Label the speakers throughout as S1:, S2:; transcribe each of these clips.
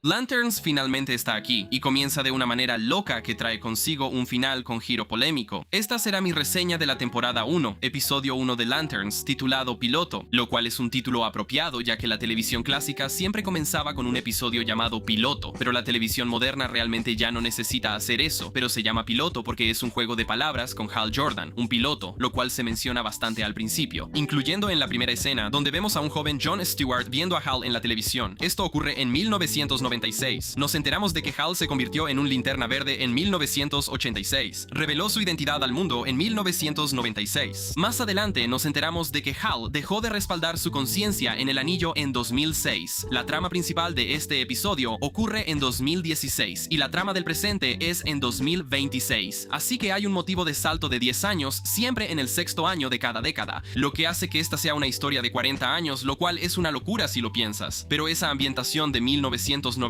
S1: Lanterns finalmente está aquí, y comienza de una manera loca que trae consigo un final con giro polémico. Esta será mi reseña de la temporada 1, episodio 1 de Lanterns, titulado Piloto, lo cual es un título apropiado ya que la televisión clásica siempre comenzaba con un episodio llamado Piloto, pero la televisión moderna realmente ya no necesita hacer eso, pero se llama Piloto porque es un juego de palabras con Hal Jordan, un piloto, lo cual se menciona bastante al principio, incluyendo en la primera escena, donde vemos a un joven John Stewart viendo a Hal en la televisión. Esto ocurre en 1996. Nos enteramos de que Hal se convirtió en un Linterna Verde en 1986. Reveló su identidad al mundo en 1996. Más adelante nos enteramos de que Hal dejó de respaldar su conciencia en el anillo en 2006. La trama principal de este episodio ocurre en 2016 y la trama del presente es en 2026. Así que hay un motivo de salto de 10 años siempre en el sexto año de cada década, lo que hace que esta sea una historia de 40 años, lo cual es una locura si lo piensas. Pero esa ambientación de 1996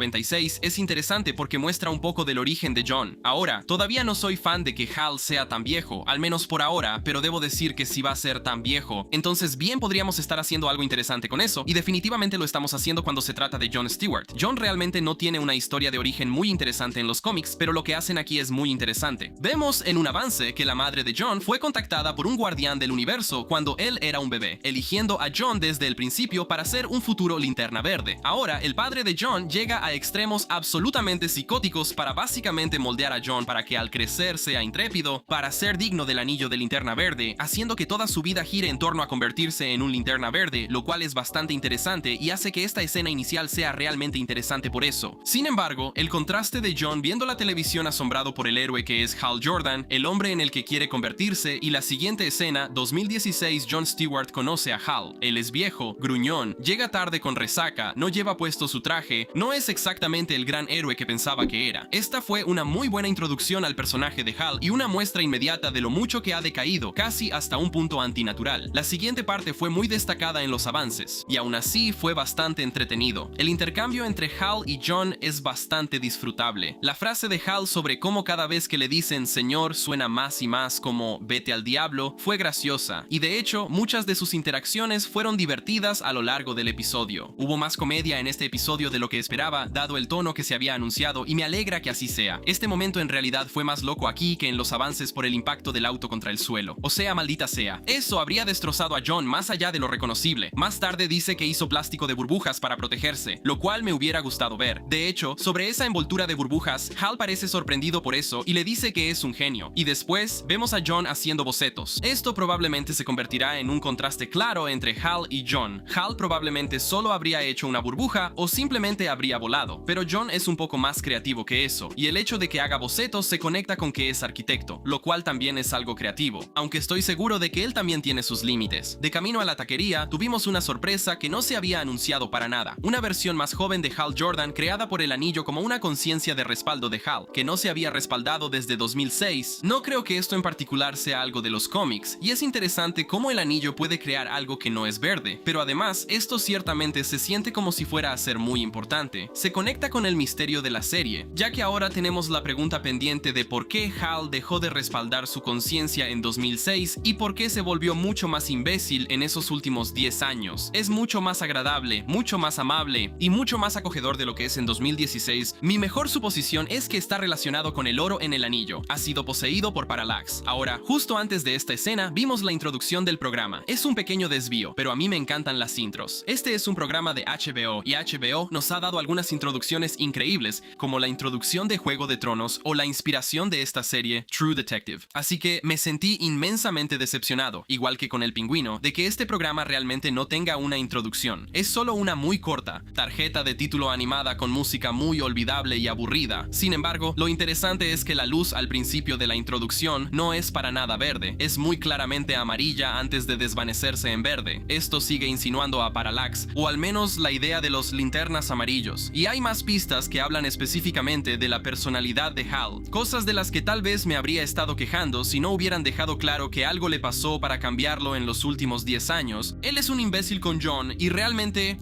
S1: es interesante porque muestra un poco del origen de John. Ahora, todavía no soy fan de que Hal sea tan viejo, al menos por ahora, pero debo decir que si va a ser tan viejo, entonces bien podríamos estar haciendo algo interesante con eso, y definitivamente lo estamos haciendo cuando se trata de John Stewart. John realmente no tiene una historia de origen muy interesante en los cómics, pero lo que hacen aquí es muy interesante. Vemos en un avance que la madre de John fue contactada por un guardián del universo cuando él era un bebé, eligiendo a John desde el principio para ser un futuro Linterna Verde. Ahora, el padre de John llega a extremos absolutamente psicóticos para básicamente moldear a John para que al crecer sea intrépido, para ser digno del anillo de Linterna Verde, haciendo que toda su vida gire en torno a convertirse en un Linterna Verde, lo cual es bastante interesante y hace que esta escena inicial sea realmente interesante por eso. Sin embargo, el contraste de John viendo la televisión asombrado por el héroe que es Hal Jordan, el hombre en el que quiere convertirse, y la siguiente escena, 2016, John Stewart conoce a Hal. Él es viejo, gruñón, llega tarde con resaca, no lleva puesto su traje, no es exactamente el gran héroe que pensaba que era. Esta fue una muy buena introducción al personaje de Hal y una muestra inmediata de lo mucho que ha decaído, casi hasta un punto antinatural. La siguiente parte fue muy destacada en los avances, y aún así fue bastante entretenido. El intercambio entre Hal y John es bastante disfrutable. La frase de Hal sobre cómo cada vez que le dicen señor suena más y más como vete al diablo fue graciosa, y de hecho muchas de sus interacciones fueron divertidas a lo largo del episodio. Hubo más comedia en este episodio de lo que esperaba, dado el tono que se había anunciado, y me alegra que así sea. Este momento en realidad fue más loco aquí que en los avances por el impacto del auto contra el suelo. O sea, maldita sea. Eso habría destrozado a John más allá de lo reconocible. Más tarde dice que hizo plástico de burbujas para protegerse, lo cual me hubiera gustado ver. De hecho, sobre esa envoltura de burbujas, Hal parece sorprendido por eso y le dice que es un genio. Y después, vemos a John haciendo bocetos. Esto probablemente se convertirá en un contraste claro entre Hal y John. Hal probablemente solo habría hecho una burbuja o simplemente habría volado, pero John es un poco más creativo que eso, y el hecho de que haga bocetos se conecta con que es arquitecto, lo cual también es algo creativo, aunque estoy seguro de que él también tiene sus límites. De camino a la taquería, tuvimos una sorpresa que no se había anunciado para nada, una versión más joven de Hal Jordan creada por el anillo como una conciencia de respaldo de Hal, que no se había respaldado desde 2006. No creo que esto en particular sea algo de los cómics, y es interesante cómo el anillo puede crear algo que no es verde, pero además esto ciertamente se siente como si fuera a ser muy importante. Se conecta con el misterio de la serie, ya que ahora tenemos la pregunta pendiente de por qué Hal dejó de respaldar su conciencia en 2006 y por qué se volvió mucho más imbécil en esos últimos 10 años. Es mucho más agradable, mucho más amable y mucho más acogedor de lo que es en 2016. Mi mejor suposición es que está relacionado con el oro en el anillo. Ha sido poseído por Parallax. Ahora, justo antes de esta escena, vimos la introducción del programa. Es un pequeño desvío, pero a mí me encantan las intros. Este es un programa de HBO y HBO nos ha dado algunas introducciones increíbles, como la introducción de Juego de Tronos o la inspiración de esta serie True Detective. Así que me sentí inmensamente decepcionado, igual que con El Pingüino, de que este programa realmente no tenga una introducción. Es solo una muy corta tarjeta de título animada con música muy olvidable y aburrida. Sin embargo, lo interesante es que la luz al principio de la introducción no es para nada verde, es muy claramente amarilla antes de desvanecerse en verde. Esto sigue insinuando a Parallax, o al menos la idea de los linternas amarillos. Y hay más pistas que hablan específicamente de la personalidad de Hal, cosas de las que tal vez me habría estado quejando si no hubieran dejado claro que algo le pasó para cambiarlo en los últimos 10 años. Él es un imbécil con John y realmente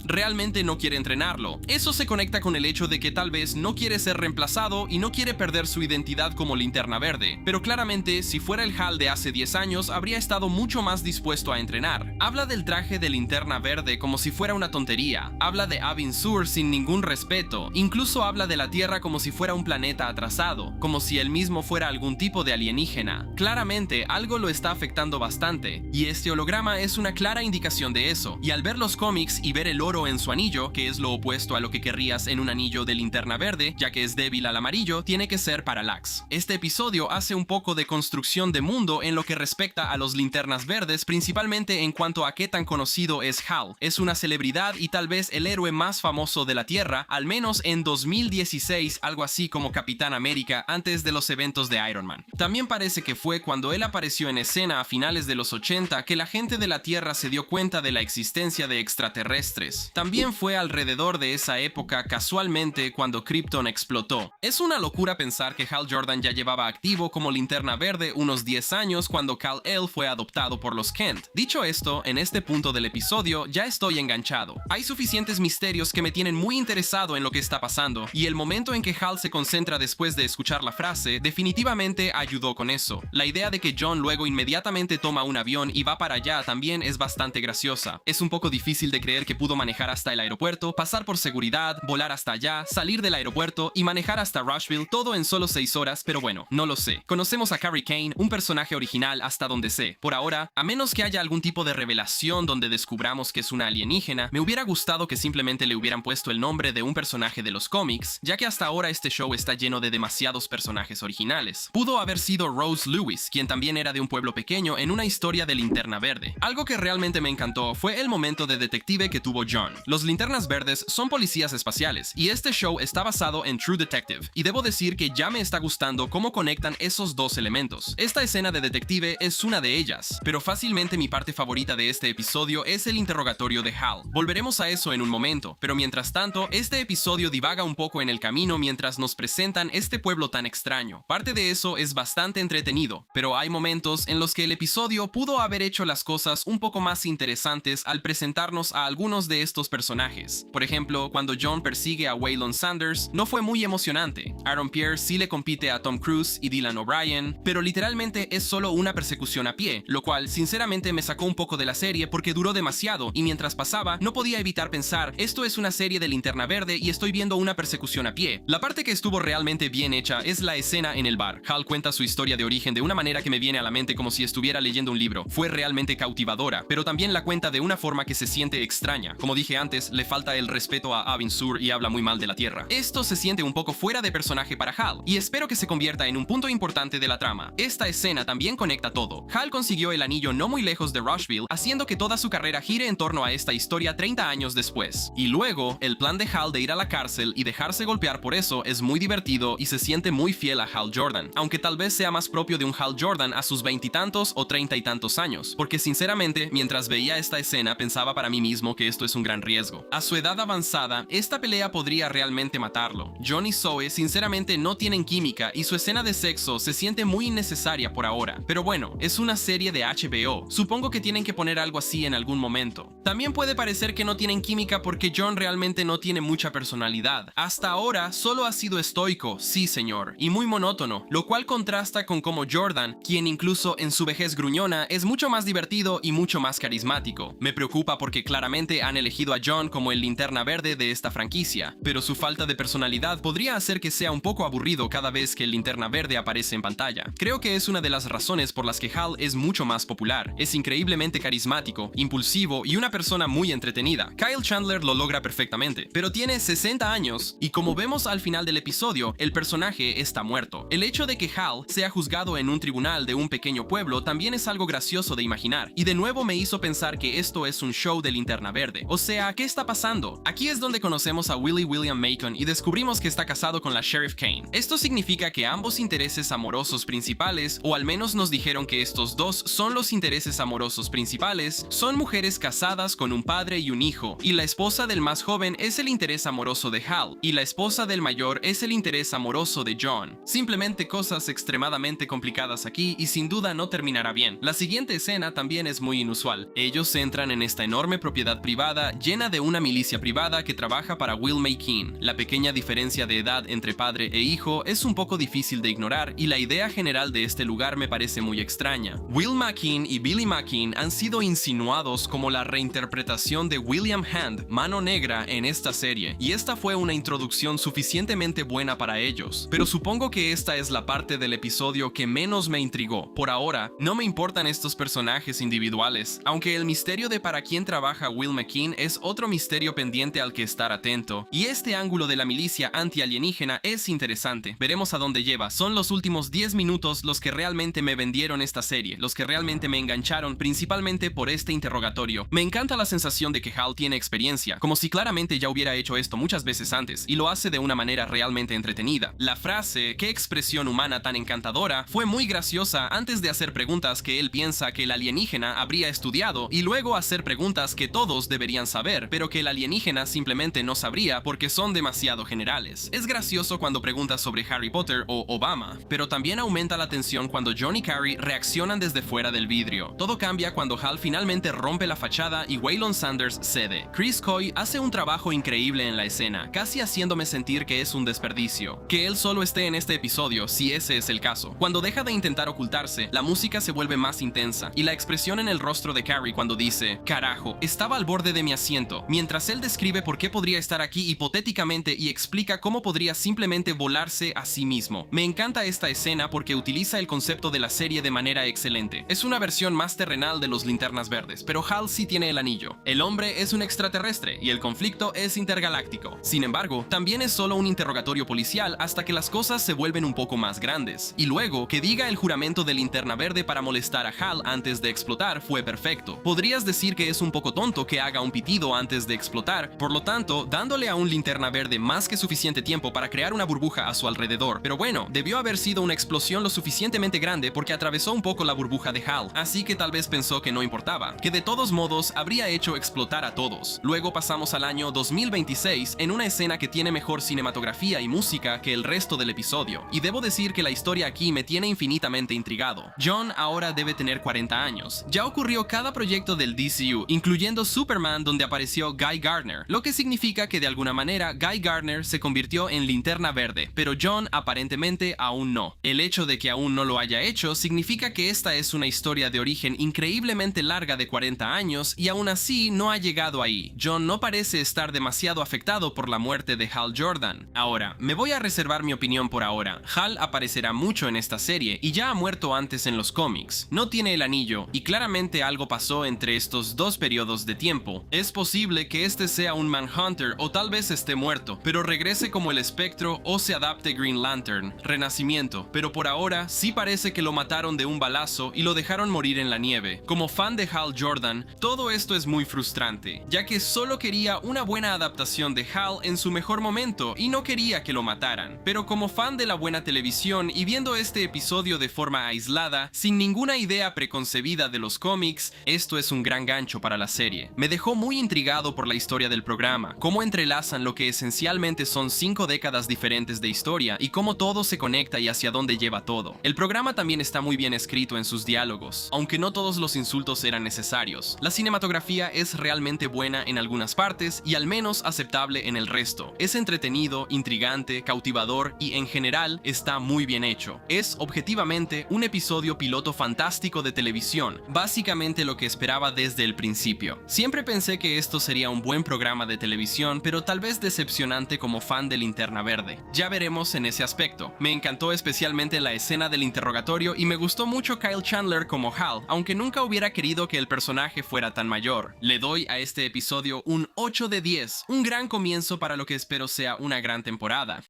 S1: no quiere entrenarlo. Eso se conecta con el hecho de que tal vez no quiere ser reemplazado y no quiere perder su identidad como Linterna Verde, pero claramente si fuera el Hal de hace 10 años habría estado mucho más dispuesto a entrenar. Habla del traje de Linterna Verde como si fuera una tontería, habla de Abin Sur sin ningún respeto respeto. Incluso habla de la Tierra como si fuera un planeta atrasado, como si él mismo fuera algún tipo de alienígena. Claramente, algo lo está afectando bastante, y este holograma es una clara indicación de eso. Y al ver los cómics y ver el oro en su anillo, que es lo opuesto a lo que querrías en un anillo de Linterna Verde, ya que es débil al amarillo, tiene que ser Parallax. Este episodio hace un poco de construcción de mundo en lo que respecta a los Linternas Verdes, principalmente en cuanto a qué tan conocido es Hal. Es una celebridad y tal vez el héroe más famoso de la Tierra, al menos en 2016, algo así como Capitán América antes de los eventos de Iron Man. También parece que fue cuando él apareció en escena a finales de los 80 que la gente de la Tierra se dio cuenta de la existencia de extraterrestres. También fue alrededor de esa época, casualmente, cuando Krypton explotó. Es una locura pensar que Hal Jordan ya llevaba activo como Linterna Verde unos 10 años cuando Kal-El fue adoptado por los Kent. Dicho esto, en este punto del episodio ya estoy enganchado. Hay suficientes misterios que me tienen muy interesado en lo que está pasando, y el momento en que Hal se concentra después de escuchar la frase definitivamente ayudó con eso. La idea de que John luego inmediatamente toma un avión y va para allá también es bastante graciosa. Es un poco difícil de creer que pudo manejar hasta el aeropuerto, pasar por seguridad, volar hasta allá, salir del aeropuerto y manejar hasta Rushville, todo en solo 6 horas, pero bueno, no lo sé. Conocemos a Carrie Kane, un personaje original hasta donde sé. Por ahora, a menos que haya algún tipo de revelación donde descubramos que es una alienígena, me hubiera gustado que simplemente le hubieran puesto el nombre de un personaje de los cómics, ya que hasta ahora este show está lleno de demasiados personajes originales. Pudo haber sido Rose Lewis, quien también era de un pueblo pequeño en una historia de Linterna Verde. Algo que realmente me encantó fue el momento de detective que tuvo John. Los Linternas Verdes son policías espaciales, y este show está basado en True Detective, y debo decir que ya me está gustando cómo conectan esos dos elementos. Esta escena de detective es una de ellas, pero fácilmente mi parte favorita de este episodio es el interrogatorio de Hal. Volveremos a eso en un momento, pero mientras tanto, este episodio divaga un poco en el camino mientras nos presentan este pueblo tan extraño. Parte de eso es bastante entretenido, pero hay momentos en los que el episodio pudo haber hecho las cosas un poco más interesantes al presentarnos a algunos de estos personajes. Por ejemplo, cuando John persigue a Waylon Sanders, no fue muy emocionante. Aaron Pierce sí le compite a Tom Cruise y Dylan O'Brien, pero literalmente es solo una persecución a pie, lo cual sinceramente me sacó un poco de la serie porque duró demasiado y mientras pasaba no podía evitar pensar, esto es una serie de Linterna Verde y estoy viendo una persecución a pie. La parte que estuvo realmente bien hecha es la escena en el bar. Hal cuenta su historia de origen de una manera que me viene a la mente como si estuviera leyendo un libro. Fue realmente cautivadora, pero también la cuenta de una forma que se siente extraña. Como dije antes, le falta el respeto a Abin Sur y habla muy mal de la Tierra. Esto se siente un poco fuera de personaje para Hal, y espero que se convierta en un punto importante de la trama. Esta escena también conecta todo. Hal consiguió el anillo no muy lejos de Rushville, haciendo que toda su carrera gire en torno a esta historia 30 años después. Y luego, el plan de Hal de ir a la cárcel y dejarse golpear por eso es muy divertido y se siente muy fiel a Hal Jordan, aunque tal vez sea más propio de un Hal Jordan a sus 20 y tantos o 30 y tantos años, porque sinceramente, mientras veía esta escena pensaba para mí mismo que esto es un gran riesgo. A su edad avanzada, esta pelea podría realmente matarlo. John y Zoe sinceramente no tienen química y su escena de sexo se siente muy innecesaria por ahora, pero bueno, es una serie de HBO, supongo que tienen que poner algo así en algún momento. También puede parecer que no tienen química porque John realmente no tiene mucha personalidad. Hasta ahora solo ha sido estoico, sí señor, y muy monótono, lo cual contrasta con cómo Jordan, quien incluso en su vejez gruñona, es mucho más divertido y mucho más carismático. Me preocupa porque claramente han elegido a John como el Linterna Verde de esta franquicia, pero su falta de personalidad podría hacer que sea un poco aburrido cada vez que el Linterna Verde aparece en pantalla. Creo que es una de las razones por las que Hal es mucho más popular. Es increíblemente carismático, impulsivo y una persona muy entretenida. Kyle Chandler lo logra perfectamente, pero tiene 60 años y como vemos al final del episodio, el personaje está muerto. El hecho de que Hal sea juzgado en un tribunal de un pequeño pueblo también es algo gracioso de imaginar, y de nuevo me hizo pensar que esto es un show de Linterna Verde. O sea, ¿qué está pasando? Aquí es donde conocemos a Willie William Macon y descubrimos que está casado con la Sheriff Kane. Esto significa que ambos intereses amorosos principales, o al menos nos dijeron que estos dos son los intereses amorosos principales, son mujeres casadas con un padre y un hijo, y la esposa del más joven es el interés amoroso de Hal, y la esposa del mayor es el interés amoroso de John. Simplemente cosas extremadamente complicadas aquí y sin duda no terminará bien. La siguiente escena también es muy inusual. Ellos entran en esta enorme propiedad privada llena de una milicia privada que trabaja para Will McKean. La pequeña diferencia de edad entre padre e hijo es un poco difícil de ignorar y la idea general de este lugar me parece muy extraña. Will McKean y Billy McKean han sido insinuados como la reinterpretación de William Hand, Mano Negra, en esta serie. serie, y esta fue una introducción suficientemente buena para ellos. Pero supongo que esta es la parte del episodio que menos me intrigó. Por ahora, no me importan estos personajes individuales, aunque el misterio de para quién trabaja Will McKean es otro misterio pendiente al que estar atento. Y este ángulo de la milicia anti-alienígena es interesante. Veremos a dónde lleva. Son los últimos 10 minutos los que realmente me vendieron esta serie, los que realmente me engancharon, principalmente por este interrogatorio. Me encanta la sensación de que Hal tiene experiencia, como si claramente ya hubiera hecho esto muchas veces antes, y lo hace de una manera realmente entretenida. La frase "qué expresión humana tan encantadora" fue muy graciosa antes de hacer preguntas que él piensa que el alienígena habría estudiado, y luego hacer preguntas que todos deberían saber, pero que el alienígena simplemente no sabría porque son demasiado generales. Es gracioso cuando preguntas sobre Harry Potter o Obama, pero también aumenta la tensión cuando John y Carrie reaccionan desde fuera del vidrio. Todo cambia cuando Hal finalmente rompe la fachada y Waylon Sanders cede. Chris Coy hace un trabajo increíble en la escena, casi haciéndome sentir que es un desperdicio. Que él solo esté en este episodio, si ese es el caso. Cuando deja de intentar ocultarse, la música se vuelve más intensa, y la expresión en el rostro de Carrie cuando dice "carajo, estaba al borde de mi asiento", mientras él describe por qué podría estar aquí hipotéticamente y explica cómo podría simplemente volarse a sí mismo. Me encanta esta escena porque utiliza el concepto de la serie de manera excelente. Es una versión más terrenal de los Linternas Verdes, pero Hal sí tiene el anillo. El hombre es un extraterrestre y el conflicto es intergaláctico. Sin embargo, también es solo un interrogatorio policial hasta que las cosas se vuelven un poco más grandes. Y luego, que diga el juramento de Linterna Verde para molestar a Hal antes de explotar fue perfecto. Podrías decir que es un poco tonto que haga un pitido antes de explotar, por lo tanto, dándole a un Linterna Verde más que suficiente tiempo para crear una burbuja a su alrededor. Pero bueno, debió haber sido una explosión lo suficientemente grande porque atravesó un poco la burbuja de Hal, así que tal vez pensó que no importaba, que de todos modos habría hecho explotar a todos. Luego pasamos al año 2026 en una escena que tiene mejor cinematografía y música que el resto del episodio, y debo decir que la historia aquí me tiene infinitamente intrigado. John ahora debe tener 40 años. Ya ocurrió cada proyecto del DCU, incluyendo Superman, donde apareció Guy Gardner, lo que significa que de alguna manera Guy Gardner se convirtió en Linterna Verde, pero John aparentemente aún no. El hecho de que aún no lo haya hecho significa que esta es una historia de origen increíblemente larga de 40 años y aún así no ha llegado ahí. John no parece estar demasiado afectado por la muerte de Hal Jordan. Ahora, me voy a reservar mi opinión por ahora. Hal aparecerá mucho en esta serie y ya ha muerto antes en los cómics. No tiene el anillo y claramente algo pasó entre estos dos periodos de tiempo. Es posible que este sea un Manhunter o tal vez esté muerto, pero regrese como el espectro o se adapte Green Lantern, Renacimiento, pero por ahora sí parece que lo mataron de un balazo y lo dejaron morir en la nieve. Como fan de Hal Jordan, todo esto es muy frustrante, ya que solo quería una buena adaptación de Hal en su mejor momento y no quería que lo mataran. Pero como fan de la buena televisión y viendo este episodio de forma aislada, sin ninguna idea preconcebida de los cómics, esto es un gran gancho para la serie. Me dejó muy intrigado por la historia del programa, cómo entrelazan lo que esencialmente son 5 décadas diferentes de historia y cómo todo se conecta y hacia dónde lleva todo. El programa también está muy bien escrito en sus diálogos, aunque no todos los insultos eran necesarios. La cinematografía es realmente buena en algunas partes y al menos aceptable en el resto. Es entretenido, intrigante, cautivador y en general está muy bien hecho. Es objetivamente un episodio piloto fantástico de televisión, básicamente lo que esperaba desde el principio. Siempre pensé que esto sería un buen programa de televisión, pero tal vez decepcionante como fan de Linterna Verde. Ya veremos en ese aspecto. Me encantó especialmente la escena del interrogatorio y me gustó mucho Kyle Chandler como Hal, aunque nunca hubiera querido que el personaje fuera tan mayor. Le doy a este episodio un 8 de 10, un gran comienzo para lo que espero sea una gran temporada.